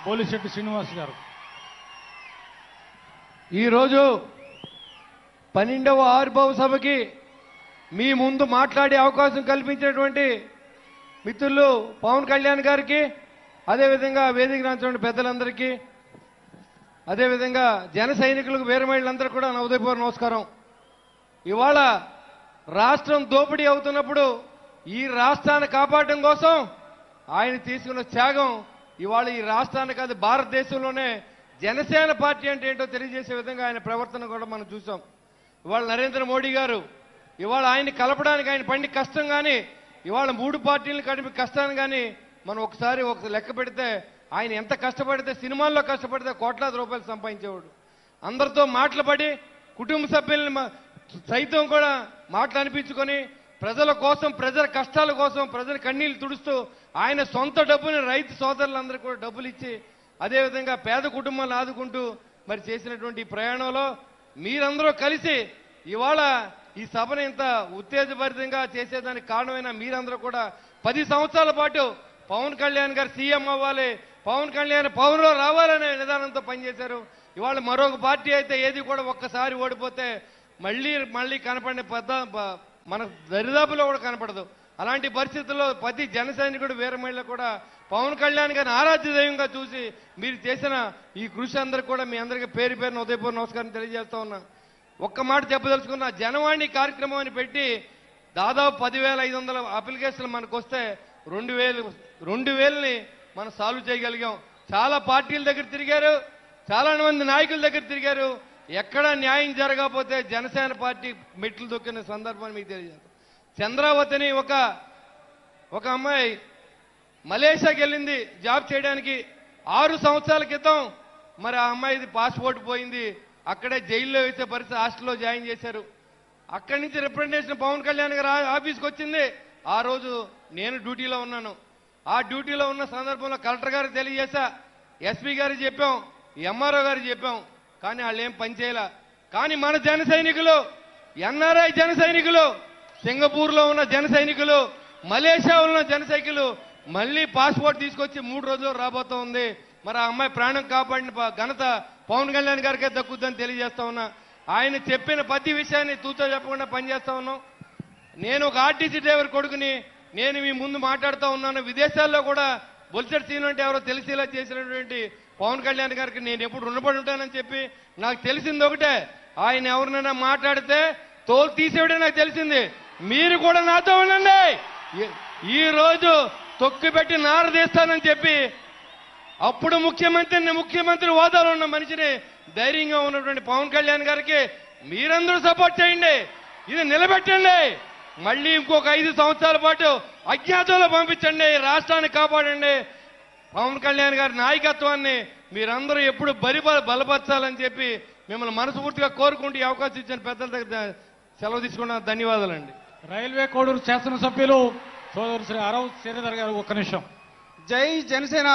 పోలిశెట్టి శ్రీనివాస్ గారు. ఈరోజు 12వ ఆవిర్భావ సభకి మీ ముందు మాట్లాడే అవకాశం కల్పించినటువంటి మిత్రులు పవన్ కళ్యాణ్ గారికి, అదేవిధంగా వేదిక రాసినటువంటి పెద్దలందరికీ, అదేవిధంగా జన సైనికులకు వీరమహిళలందరూ కూడా నా ఉదయపూర్వ నమస్కారం. ఇవాళ రాష్ట్రం దోపిడీ అవుతున్నప్పుడు ఈ రాష్ట్రాన్ని కాపాడడం కోసం ఆయన తీసుకున్న త్యాగం ఇవాళ ఈ రాష్ట్రాన్ని కాదు భారతదేశంలోనే జనసేన పార్టీ అంటే ఏంటో తెలియజేసే విధంగా ఆయన ప్రవర్తన కూడా మనం చూసాం. ఇవాళ నరేంద్ర మోడీ గారు ఇవాళ ఆయన్ని కలపడానికి ఆయన పండి కష్టం కానీ, ఇవాళ 3 పార్టీలను కలిపి కష్టాన్ని కానీ మనం ఒకసారి లెక్క పెడితే ఆయన ఎంత కష్టపడితే, సినిమాల్లో కష్టపడితే కోట్లాది రూపాయలు సంపాదించేవాడు. అందరితో మాటలు కుటుంబ సభ్యులను సైతం కూడా మాటలు అనిపించుకొని ప్రజల కోసం, ప్రజల కష్టాల కోసం, ప్రజల కన్నీళ్లు తుడుస్తూ ఆయన సొంత డబ్బుని రైతు సోదరులందరూ కూడా డబ్బులు ఇచ్చి, అదేవిధంగా పేద కుటుంబాలను ఆదుకుంటూ మరి చేసినటువంటి ఈ ప్రయాణంలో మీరందరూ కలిసి ఇవాళ ఈ సభను ఇంత ఉత్తేజభరితంగా చేసేదానికి కారణమైన మీరందరూ కూడా 10 సంవత్సరాల పాటు పవన్ కళ్యాణ్ గారు సీఎం అవ్వాలి, పవన్ కళ్యాణ్ పవన్లో రావాలనే విధానంతో పనిచేశారు. ఇవాళ మరొక పార్టీ అయితే ఏది కూడా ఒక్కసారి ఓడిపోతే మళ్ళీ కనపడిన మన దరిదాపులో కూడా కనపడదు. అలాంటి పరిస్థితుల్లో ప్రతి జన సైనికుడు వీరమహిళ కూడా పవన్ కళ్యాణ్ గారిని ఆరాధ్య దైవంగా చూసి మీరు చేసిన ఈ కృషి అందరికీ కూడా మీ అందరికీ పేరు పేరున ఉదయపూర్వ నమస్కారం తెలియజేస్తా ఉన్నా. ఒక్క మాట చెప్పదలుచుకున్న, జనవాణి కార్యక్రమం అని పెట్టి దాదాపు 10,500 అప్లికేషన్లు మనకు వస్తే 2,000ని మనం సాల్వ్ చేయగలిగాం. చాలా పార్టీల దగ్గర తిరిగారు, చాలా మంది నాయకుల దగ్గర తిరిగారు. ఎక్కడా న్యాయం జరగకపోతే జనసేన పార్టీ మెట్లు దొక్కిన సందర్భాన్ని మీకు తెలియజేస్తాం. చంద్రావతిని ఒక అమ్మాయి మలేషియాకి వెళ్ళింది జాబ్ చేయడానికి. 6 సంవత్సరాల క్రితం మరి ఆ అమ్మాయిది పాస్పోర్ట్ పోయింది. అక్కడే జైల్లో వేసే పరిస్థితి, హాస్టల్లో జాయిన్ చేశారు. అక్కడి నుంచి రిప్రజెంటేషన్ పవన్ కళ్యాణ్ గారు ఆఫీస్కి వచ్చింది. ఆ రోజు నేను డ్యూటీలో ఉన్నాను. ఆ డ్యూటీలో ఉన్న సందర్భంలో కలెక్టర్ గారికి తెలియజేశా, ఎస్పీ గారికి చెప్పాం, ఎంఆర్ఓ గారికి చెప్పాం. కానీ వాళ్ళు ఏం పనిచేయాల. కానీ మన జన సైనికులు, ఎన్ఆర్ఐ జన సైనికులు, సింగపూర్లో ఉన్న జన సైనికులు, మలేషియా ఉన్న జన సైనికులు మళ్ళీ పాస్పోర్ట్ తీసుకొచ్చి 3 రోజుల్లో రాబోతా ఉంది. మరి ఆ అమ్మాయి ప్రాణం కాపాడిన ఘనత పవన్ కళ్యాణ్ గారికే దక్కుద్దని తెలియజేస్తా ఉన్నా. ఆయన చెప్పిన ప్రతి విషయాన్ని తూచా చెప్పకుండా పనిచేస్తా ఉన్నాం. నేను ఒక ఆర్టీసీ డ్రైవర్ కొడుకుని నేను మీ ముందు మాట్లాడుతూ ఉన్నాను. విదేశాల్లో కూడా బొలిసెట్ సీన్ అంటే ఎవరో తెలిసేలా చేసినటువంటి పవన్ కళ్యాణ్ గారికి నేను ఎప్పుడు రుణపడి ఉంటానని చెప్పి నాకు తెలిసింది ఒకటే, ఆయన ఎవరినైనా మాట్లాడితే తోలు తీసేయడే నాకు తెలిసింది. మీరు కూడా నాతో ఉండండి. ఈ రోజు తొక్కిపెట్టి నారదీస్తానని చెప్పి అప్పుడు ముఖ్యమంత్రి హోదాలో ఉన్న మనిషిని, ధైర్యంగా ఉన్నటువంటి పవన్ కళ్యాణ్ గారికి మీరందరూ సపోర్ట్ చేయండి. ఇది నిలబెట్టండి. మళ్ళీ ఇంకొక 5 సంవత్సరాల పాటు అజ్ఞాతంలో పంపించండి. రాష్ట్రాన్ని కాపాడండి. పవన్ కళ్యాణ్ గారి నాయకత్వాన్ని మీరందరూ ఎప్పుడు బలపరచాలని చెప్పి మిమ్మల్ని మనస్ఫూర్తిగా కోరుకుంటూ ఈ అవకాశం ఇచ్చిన పెద్దల దగ్గర సెలవు తీసుకున్న ధన్యవాదాలండి. రైల్వే కోడూరు శాసనసభ్యులు సోదరు శ్రీ అరవ్ శ్రీధర్ గారు, ఒక్క నిమిషం. జై జనసేన.